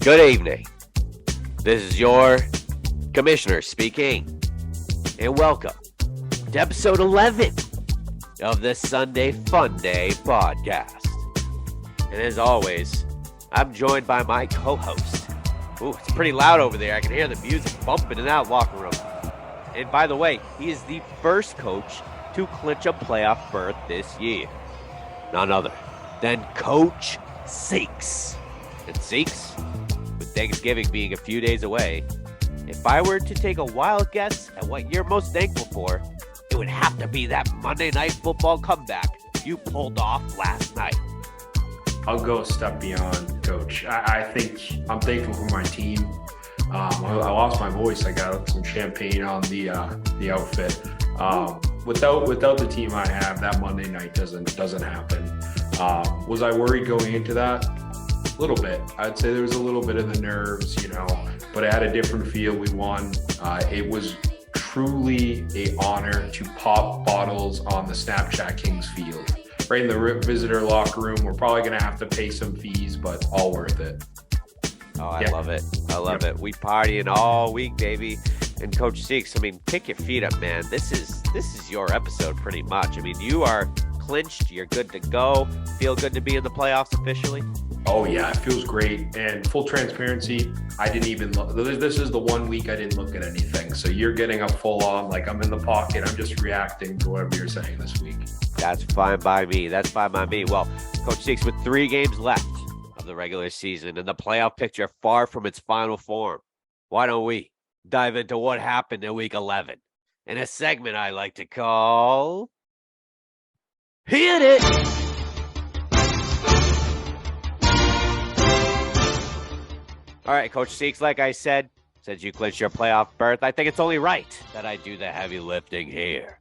Good evening. This is your commissioner speaking, and welcome to episode 11 of the Sunday Funday podcast. And as always, I'm joined by my co-host. Ooh, it's pretty loud over there. I can hear the music bumping in that locker room. And by the way, he is the first coach to clinch a playoff berth this year. None other than Coach Seeks. And Seeks, with Thanksgiving being a few days away, if I were to take a wild guess at what you're most thankful for, it would have to be that Monday Night Football comeback you pulled off last night. I'll go a step beyond, Coach. I think I'm thankful for my team. I lost my voice. I got some champagne on the outfit. Without the team I have, that Monday night doesn't happen. Was I worried going into that? A little bit. I'd say there was a little bit of the nerves, but it had a different feel. We won. It was truly an honor to pop bottles on the Snapchat Kings field. Right in the visitor locker room. We're probably going to have to pay some fees, but all worth it. Oh, I love it. I love it. We partying all week, baby. And Coach Seeks, kick your feet up, man. This is your episode pretty much. you are clinched. You're good to go. Feel good to be in the playoffs officially? Oh, yeah. It feels great. And full transparency, I didn't even look. This is the 1 week I didn't look at anything. So you're getting a full on, like I'm in the pocket. I'm just reacting to whatever you're saying this week. That's fine by me. Well, Coach Seeks, with 3 games left of the regular season and the playoff picture far from its final form, why don't we dive into what happened in week 11 in a segment I like to call Hit It! All right, Coach Seeks, like I said, since you clinched your playoff berth, I think it's only right that I do the heavy lifting here.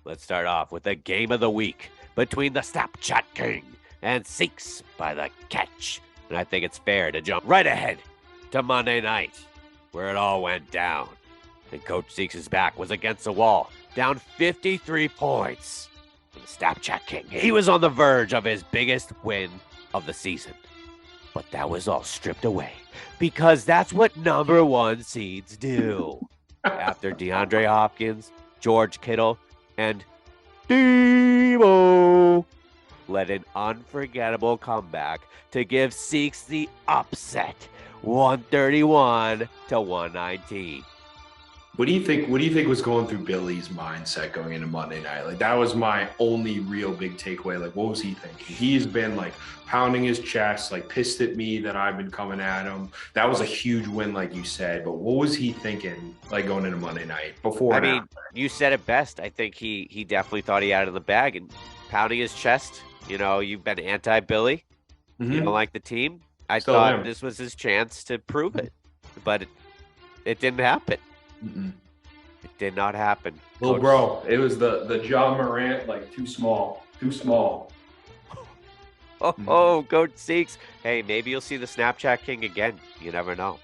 Let's start off with the game of the week between the Snapchat King and Seeks by the catch. And I think it's fair to jump right ahead to Monday night, where it all went down. And Coach Seeks' back was against the wall, down 53 points. And the Snapchat King, he was on the verge of his biggest win of the season. But that was all stripped away, because that's what number 1 seeds do. After DeAndre Hopkins, George Kittle, and Deebo led an unforgettable comeback to give Seeks the upset, 131-119. What do you think was going through Billy's mindset going into Monday night? Like, that was my only real big takeaway. Like, what was he thinking? He's been like pounding his chest, like pissed at me that I've been coming at him. That was a huge win, like you said. But what was he thinking, like, going into Monday night before? You said it best. I think he definitely thought he had it in the bag and pounding his chest. You've been anti-Billy. Mm-hmm. You don't like the team. I Still thought am. This was his chance to prove it, but it didn't happen. Mm-mm. It did not happen. Little bro, it was the John Morant, like too small. Oh, Coach Seeks. Hey, maybe you'll see the Snapchat King again. You never know.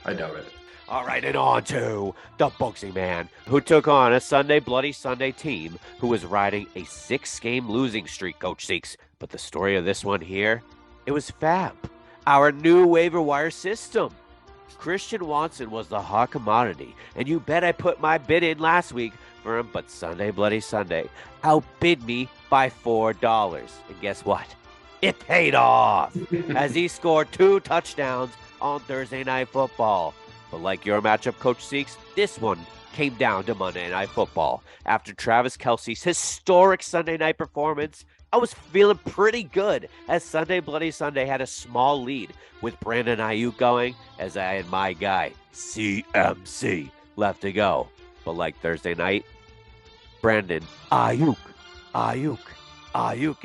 I doubt it. All right, and on to the Bugsy Man, who took on a Sunday Bloody Sunday team who was riding a 6-game losing streak, Coach Seeks. But the story of this one here, it was Fab, our new waiver wire system. Christian Watson was the hot commodity, and you bet I put my bid in last week for him, but Sunday Bloody Sunday outbid me by $4. And guess what? It paid off as he scored 2 touchdowns on Thursday Night Football. But like your matchup, Coach Seeks, this one came down to Monday Night Football. After Travis Kelce's historic Sunday night performance, I was feeling pretty good as Sunday Bloody Sunday had a small lead with Brandon Ayuk going, as I had my guy, CMC, left to go. But like Thursday night, Brandon Ayuk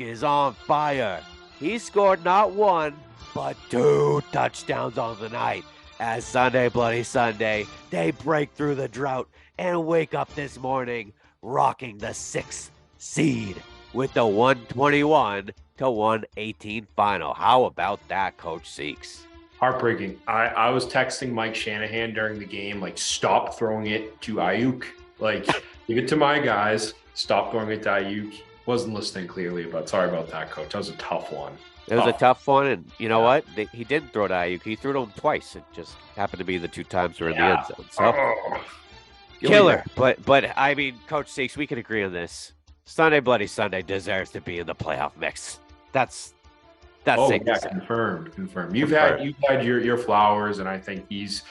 is on fire. He scored not 1, but 2 touchdowns on the night. As Sunday Bloody Sunday, they break through the drought and wake up this morning rocking the 6th seed with the 121-118 final. How about that, Coach Seeks? Heartbreaking. I was texting Mike Shanahan during the game, like, stop throwing it to Ayuk. Like, give it to my guys. Stop throwing it to Ayuk. Wasn't listening clearly, but sorry about that, Coach. That was a tough one. It was a Oh, tough one, and you know yeah. what? He didn't throw to Ayuk. He threw to him twice. It just happened to be the two times we were in the end Yeah. zone. So Oh, give me killer. that. But I mean, Coach Seeks, we can agree on this. Sunday Bloody Sunday deserves to be in the playoff mix. That's Oh safe to yeah, say. confirmed. Confirmed. You've had your flowers, and I think he's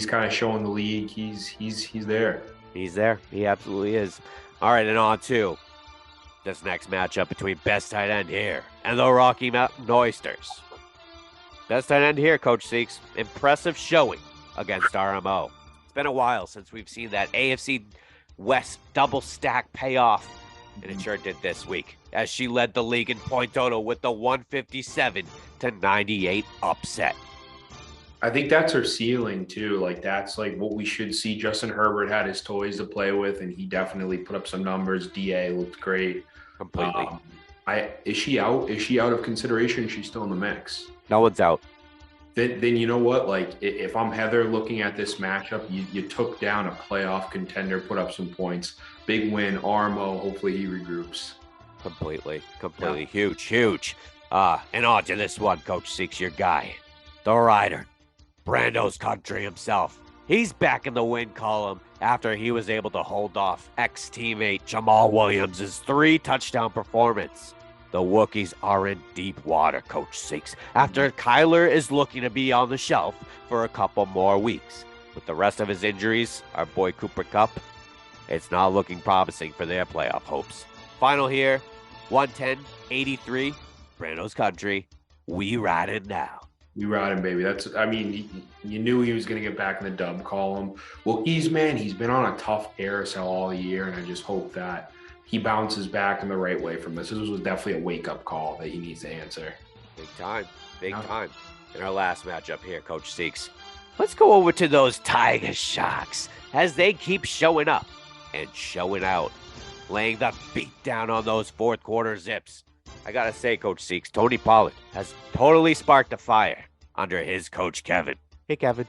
kind of showing the league he's there. He's there. He absolutely is. All right, and on to this next matchup between best tight end here and the Rocky Mountain Oysters. Best tight end here, Coach Seeks. Impressive showing against RMO. It's been a while since we've seen that AFC West double stack payoff, and it sure did this week as she led the league in point total with the 157-98 upset. I think that's her ceiling too. Like that's like what we should see. Justin Herbert had his toys to play with, and he definitely put up some numbers. Da looked great. Completely. Is she out? Is she out of consideration? She's still in the mix. No one's out. Then you know what? Like if I'm Heather looking at this matchup, you took down a playoff contender, put up some points, big win. RMO, hopefully he regroups. Completely. Yeah. Huge. And on to this one, Coach Seeks, your guy, the rider, Brando's country himself. He's back in the win column after he was able to hold off ex-teammate Jamal Williams' 3-touchdown performance. The Wookiees are in deep water, Coach Seeks, after Kyler is looking to be on the shelf for a couple more weeks. With the rest of his injuries, our boy Cooper Kupp, it's not looking promising for their playoff hopes. Final here, 110-83, Brando's country. We ride it now. We ride him, baby. You knew he was going to get back in the dub column. Well, he's been on a tough carousel all year, and I just hope that he bounces back in the right way from this. This was definitely a wake-up call that he needs to answer. Big time. In our last matchup here, Coach Seeks, let's go over to those Tiger Sharks as they keep showing up and showing out, laying the beat down on those fourth quarter zips. I gotta say, Coach Seeks, Tony Pollard has totally sparked a fire under his coach, Kevin. Hey, Kevin.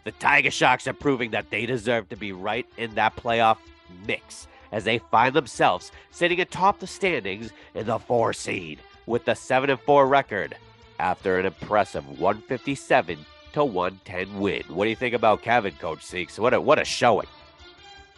The Tiger Sharks are proving that they deserve to be right in that playoff mix as they find themselves sitting atop the standings in the 4 seed with the 7-4 record after an impressive 157-110 win. What do you think about Kevin, Coach Seeks? What a showing.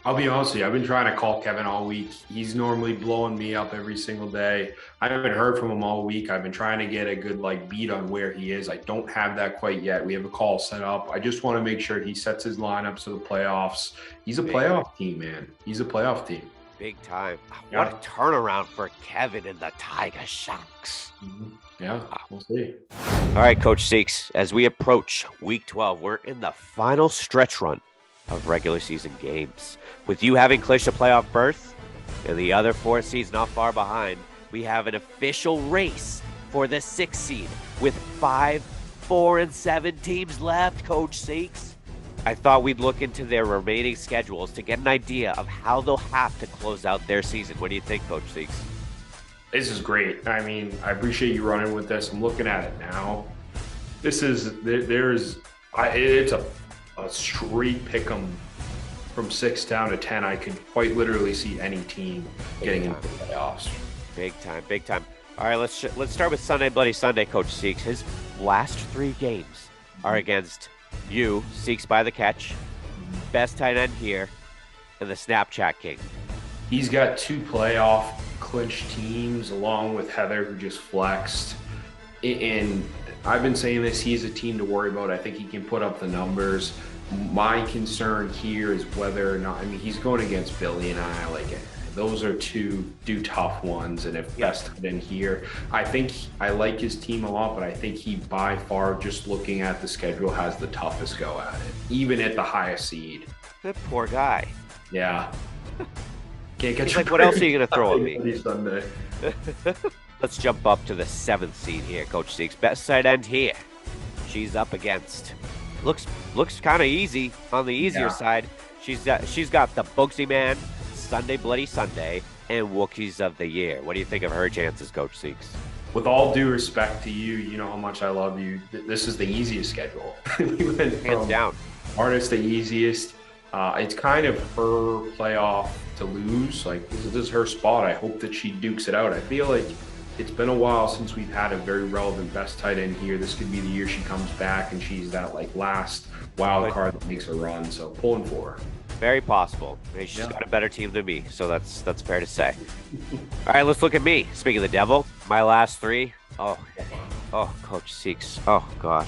I'll be honest with you. I've been trying to call Kevin all week. He's normally blowing me up every single day. I haven't heard from him all week. I've been trying to get a good beat on where he is. I don't have that quite yet. We have a call set up. I just want to make sure he sets his lineups to the playoffs. He's a playoff team, man. He's a playoff team. Big time. Yeah. What a turnaround for Kevin and the Tiger Sharks. Yeah, we'll see. All right, Coach Seeks, as we approach Week 12, we're in the final stretch run of regular season games. With you having clinched a playoff berth and the other 4 seeds not far behind, we have an official race for the 6th seed with 5, 4, and 7 teams left, Coach Seeks. I thought we'd look into their remaining schedules to get an idea of how they'll have to close out their season. What do you think, Coach Seeks? This is great. I mean, I appreciate you running with this. I'm looking at it now. It's a straight pick 'em from 6 down to 10. I could quite literally see any team getting into the playoffs. Big time. All right, let's start with Sunday Bloody Sunday, Coach Seeks. His last 3 games are against you, Seeks by the catch, best tight end here, and the Snapchat King. He's got 2 playoff clinch teams along with Heather, who just flexed. And I've been saying this, he's a team to worry about. I think he can put up the numbers. My concern here is whether or not, he's going against Billy and I. Those are two tough ones. And if best in here, I think I like his team a lot, but I think he by far, just looking at the schedule, has the toughest go at it, even at the highest seed. That poor guy. Yeah. Can't get He's like, what else are you going to throw at me? Sunday. Let's jump up to the 7th seed here, Coach Seeks. Best side end here. She's up against. Looks kind of easy on the easier side. She's got the Bugsy Man, Sunday Bloody Sunday, and Wookiees of the Year. What do you think of her chances, Coach Seeks? With all due respect to you, you know how much I love you. This is the easiest schedule. We went Hands down. Hardest to easiest. It's kind of her playoff to lose. This is her spot. I hope that she dukes it out. I feel like it's been a while since we've had a very relevant best tight end here. This could be the year she comes back and she's that like last wild card that makes a run. So pulling for her. Very possible. I mean, she's got a better team than me, so that's fair to say. All right, let's look at me. Speaking of the devil, my last three. Oh, Coach Seeks. Oh, God.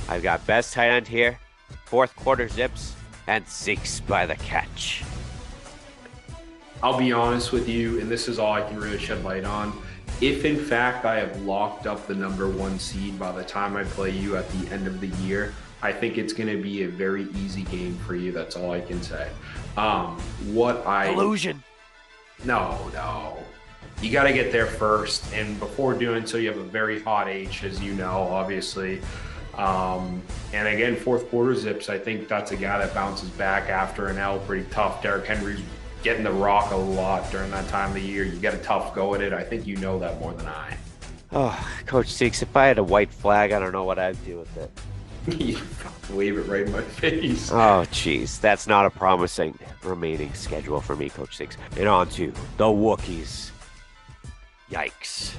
I've got best tight end here, fourth quarter zips, and Seeks by the catch. I'll be honest with you, and this is all I can really shed light on. If, in fact, I have locked up the number 1 seed by the time I play you at the end of the year, I think it's going to be a very easy game for you. That's all I can say. Illusion. No. You got to get there first. And before doing so, you have a very hot H, as you know, obviously. And again, fourth quarter zips, I think that's a guy that bounces back after an L pretty tough. Derrick Henry's getting the rock a lot during that time of the year. You get a tough go at it. I think you know that more than I. Oh, Coach Seeks, if I had a white flag, I don't know what I'd do with it. You wave it right in my face. Oh, jeez. That's not a promising remaining schedule for me, Coach Seeks. And on to the Wookiees. Yikes.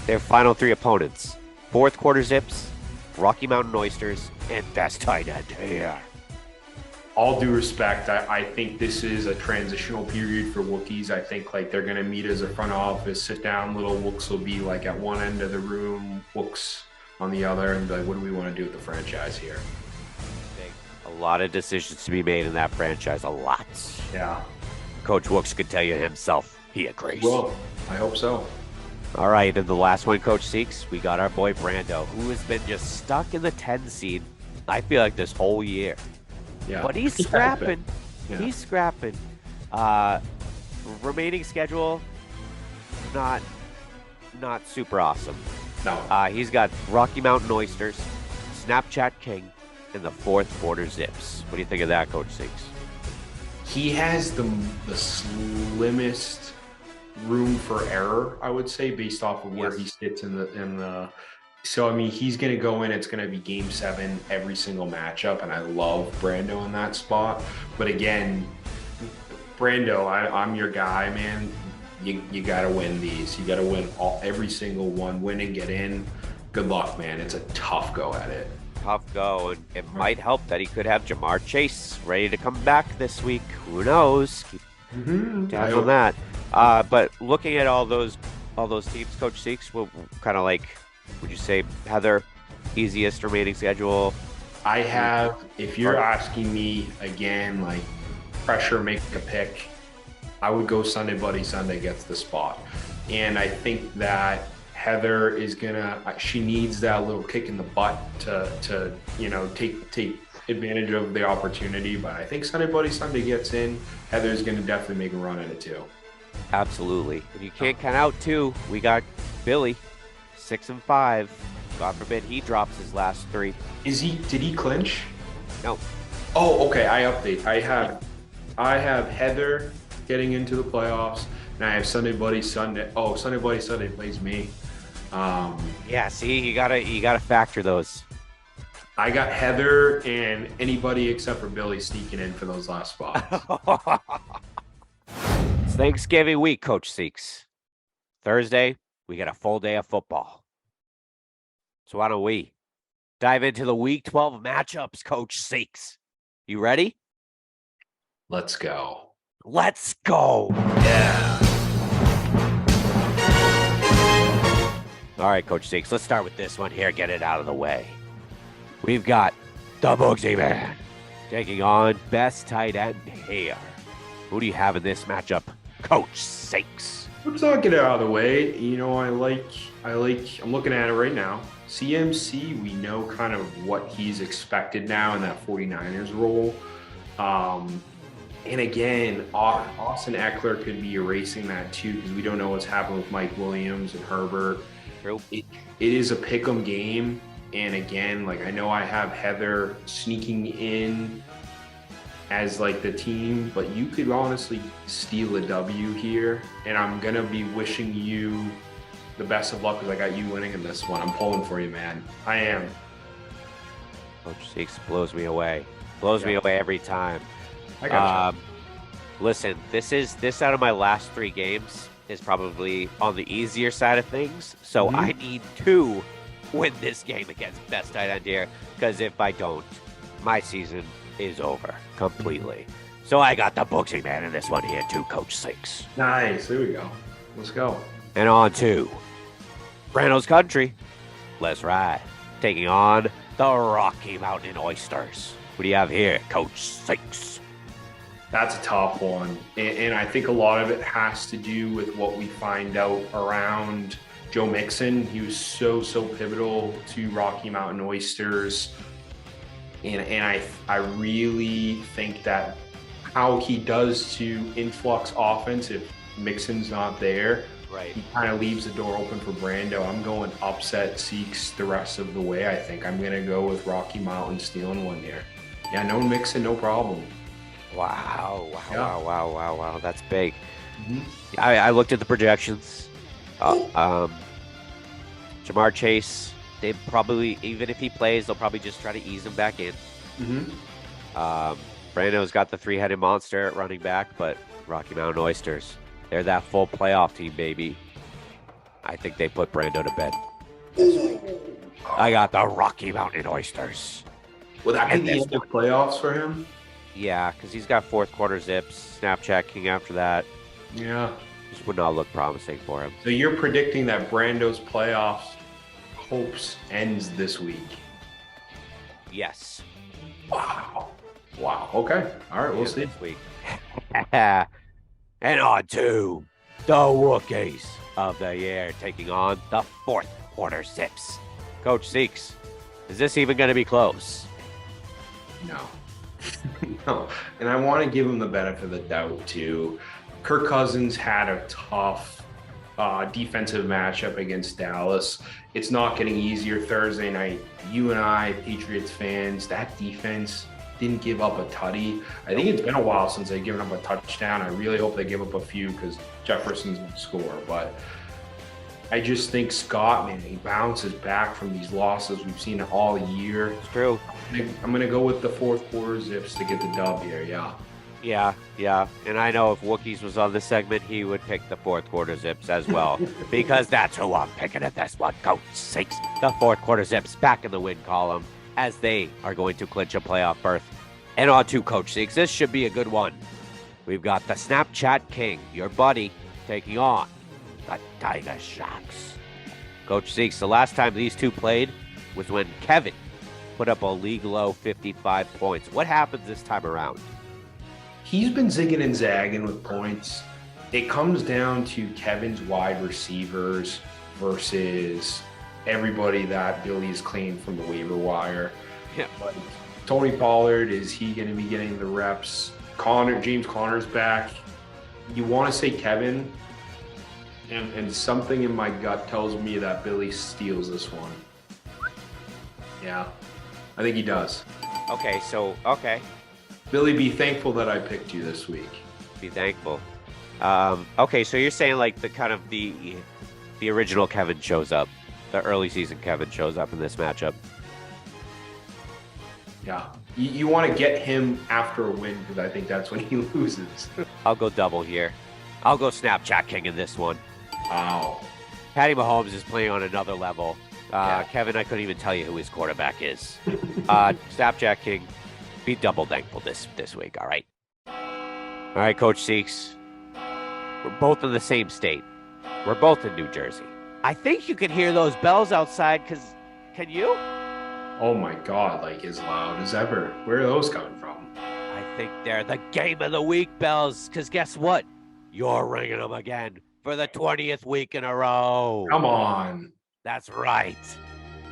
Their final 3 opponents. Fourth quarter zips, Rocky Mountain Oysters, and best tight end here. All due respect, I think this is a transitional period for Wookiees. I think like they're going to meet as a front office, sit down, little Wooks will be like at one end of the room, Wooks on the other, and be like, what do we want to do with the franchise here? A lot of decisions to be made in that franchise, a lot. Yeah. Coach Wooks could tell you himself, he agrees. Well, I hope so. All right, and the last one, Coach Seeks, we got our boy Brando, who has been just stuck in the 10 seed, I feel like this whole year. Yeah. But he's scrapping. Yeah. He's scrapping. Remaining schedule, not super awesome. No. He's got Rocky Mountain Oysters, Snapchat King, and the fourth quarter zips. What do you think of that, Coach Seeks? He has the slimmest room for error, I would say, based off of where he sits in the. So I mean, he's going to go in. It's going to be Game 7 every single matchup, and I love Brando in that spot. But again, Brando, I'm your guy, man. You got to win these. You got to win every single one. Win and get in. Good luck, man. It's a tough go at it. Tough go, and it might help that he could have Jamar Chase ready to come back this week. Who knows? Keep tabs on that. But looking at all those teams, Coach Seeks, will kind of like, would you say Heather, easiest remaining schedule? I have, if you're asking me again, like pressure, make a pick, I would go Sunday Bloody Sunday gets the spot. And I think that Heather is she needs that little kick in the butt to take advantage of the opportunity. But I think Sunday Bloody Sunday gets in. Heather's gonna definitely make a run at it too. Absolutely. And you can't count out too. We got Billy, 6-5. God forbid he drops his last 3. Did he clinch? No. Oh, okay. I update. I have Heather getting into the playoffs, and I have Sunday Bloody Sunday. Oh, Sunday Bloody Sunday plays me. Yeah, see, you gotta factor those. I got Heather and anybody except for Billy sneaking in for those last spots. It's Thanksgiving week, Coach Seeks. Thursday, we got a full day of football. So why don't we dive into the Week 12 matchups, Coach Seeks? You ready? Let's go. Let's go. Yeah. All right, Coach Seeks, let's start with this one here. Get it out of the way. We've got the Bugsy Man taking on best tight end here. Who do you have in this matchup, Coach Seeks? Let's not get it out of the way. You know, I'm looking at it right now. CMC, we know kind of what he's expected now in that 49ers role. And again, Austin Eckler could be erasing that too, because we don't know what's happening with Mike Williams and Herbert. True. It is a pick'em game. And again, like I know I have Heather sneaking in as like the team, but you could honestly steal a W here. And I'm going to be wishing you the best of luck because I got you winning in this one. I'm pulling for you, man. I am. Coach Seeks blows me away. Blows me away every time. I got you. Listen, this out of my last 3 games is probably on the easier side of things. So I need to win this game against best tight end here, because if I don't, my season is over completely. So I got the boxing man in this one here too, Coach Sinks. Nice. There we go. Let's go. And on to Brando's Country. Let's ride. Taking on the Rocky Mountain Oysters. What do you have here, Coach Sinks? That's a tough one. And I think a lot of it has to do with what we find out around Joe Mixon. He was so pivotal to Rocky Mountain Oysters. And I really think that how he does to influx offense if Mixon's not there, right, he kind of leaves the door open for Brando. I'm going upset Seeks the rest of the way. I think I'm going to go with Rocky Mountain stealing one here. Yeah, no Mixon, no problem. Wow. That's big. I looked at the projections. Jamar Chase, they probably, even if he plays, they'll probably just try to ease him back in. Brando's got the three-headed monster at running back, but Rocky Mountain Oysters, they're that full playoff team, baby. I think they put Brando to bed this week. I got the Rocky Mountain Oysters. Will that be the end of playoffs for him? Yeah, because he's got fourth quarter zips, Snapchat King after that. Yeah. This would not look promising for him. So you're predicting that Brando's playoffs hopes ends this week? Yes. Wow. Okay. All right, we'll see. This week. And on to the Wookiees of the year, taking on the fourth quarter zips. Coach Seeks, is this even going to be close? No. No. And I want to give him the benefit of the doubt, too. Kirk Cousins had a tough defensive matchup against Dallas. It's not getting easier Thursday night. You and I, Patriots fans, that defense didn't give up a tutty. I think it's been a while since they've given up a touchdown. I really hope they give up a few because Jefferson's going to score. But I just think Scott, man, he bounces back from these losses. We've seen it all year. It's true. I'm going to go with the fourth quarter zips to get the dub here, yeah. Yeah. And I know if Wookiees was on this segment, he would pick the fourth quarter zips as well, because that's who I'm picking at this one. Coach Sinks, the fourth quarter zips back in the win column, as they are going to clinch a playoff berth. And on to Coach Sinks. This should be a good one. We've got the Snapchat King, your buddy, taking on the Tiger Sharks. Coach Sinks, the last time these two played was when Kevin put up a league-low 55 points. What happens this time around? He's been zigging and zagging with points. It comes down to Kevin's wide receivers versus everybody that Billy's cleaned from the waiver wire. Yeah. But Tony Pollard, is he going to be getting the reps? James Conner's back. You want to say Kevin, and something in my gut tells me that Billy steals this one. Yeah, I think he does. Okay. Billy, be thankful that I picked you this week. Be thankful. Okay, so you're saying like the original Kevin shows up. The early season Kevin shows up in this matchup. Yeah. You want to get him after a win, because I think that's when he loses. I'll go double here. I'll go Snapchat King in this one. Wow. Patty Mahomes is playing on another level. Yeah. Kevin, I couldn't even tell you who his quarterback is. Snapchat King, be double thankful this week, all right? All right, Coach Seeks. We're both in the same state. We're both in New Jersey. I think you can hear those bells outside, because can you? Oh my God, like as loud as ever. Where are those coming from? I think they're the game of the week bells, because guess what? You're ringing them again for the 20th week in a row. Come on. That's right.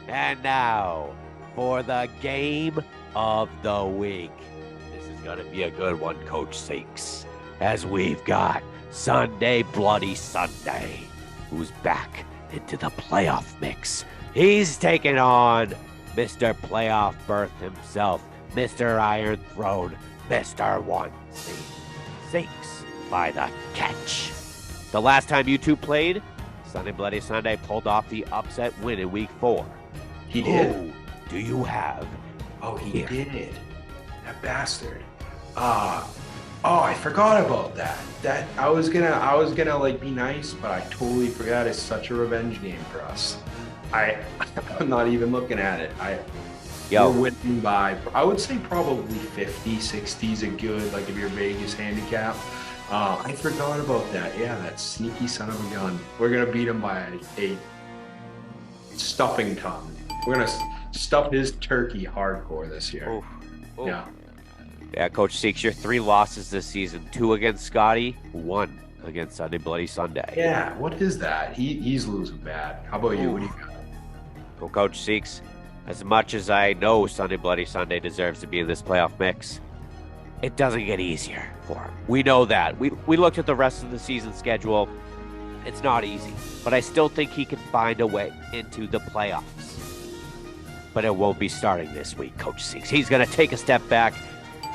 And now for the game of the week. This is going to be a good one, Coach Sinks, as we've got Sunday Bloody Sunday, who's back into the playoff mix. He's taking on Mr. Playoff Berth himself, Mr. Iron Throne, Mr. One Seed. Sinks by the catch. The last time you two played, Sunday Bloody Sunday pulled off the upset win in week 4. He did? Who do you have? Oh, he here? did. That bastard. Oh, I forgot about that. That I was gonna like be nice, but I totally forgot. It's such a revenge game for us. I'm not even looking at it. We're winning by, I would say probably 50, 60 is a good, like if you're Vegas handicap. I forgot about that. Yeah, that sneaky son of a gun. We're gonna beat him by a stuffing ton. We're gonna stuff his turkey hardcore this year. Oof. Oof. Yeah. Yeah, Coach Seeks, your 3 losses this season: 2 against Scotty, 1 against Sunday Bloody Sunday. Yeah, what is that? He's losing bad. How about you? What do you got? Well, Coach Seeks, as much as I know Sunday Bloody Sunday deserves to be in this playoff mix, it doesn't get easier for him. We know that. We looked at the rest of the season schedule. It's not easy, but I still think he can find a way into the playoffs. But it won't be starting this week, Coach Seeks. He's going to take a step back.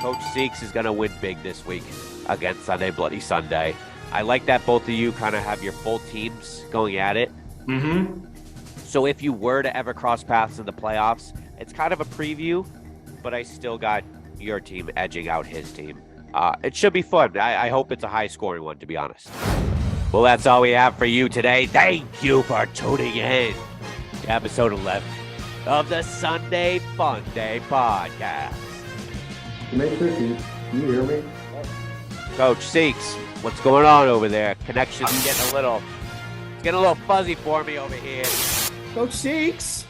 Coach Seeks is going to win big this week against Sunday Bloody Sunday. I like that both of you kind of have your full teams going at it. Mm-hmm. So if you were to ever cross paths in the playoffs, it's kind of a preview, but I still got your team edging out his team. It should be fun. I hope it's a high-scoring one, to be honest. Well, that's all we have for you today. Thank you for tuning in to episode 11 of the Sunday Funday podcast. Can you hear me? Coach Seeks, what's going on over there? Connection's getting a little fuzzy for me over here. Coach Seeks,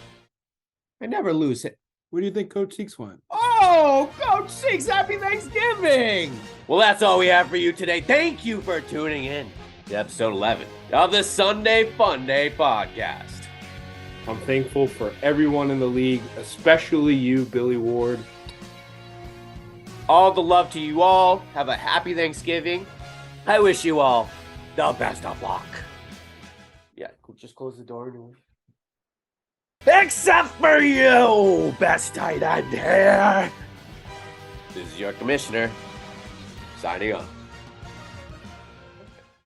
I never lose it. Where do you think Coach Seeks went? Oh, Coach Seeks, happy Thanksgiving! Well, that's all we have for you today. Thank you for tuning in to episode 11 of the Sunday Funday podcast. I'm thankful for everyone in the league, especially you, Billy Ward. All the love to you all. Have a happy Thanksgiving. I wish you all the best of luck. Yeah, just close the door. Except for you, best tight end here. This is your commissioner, signing off.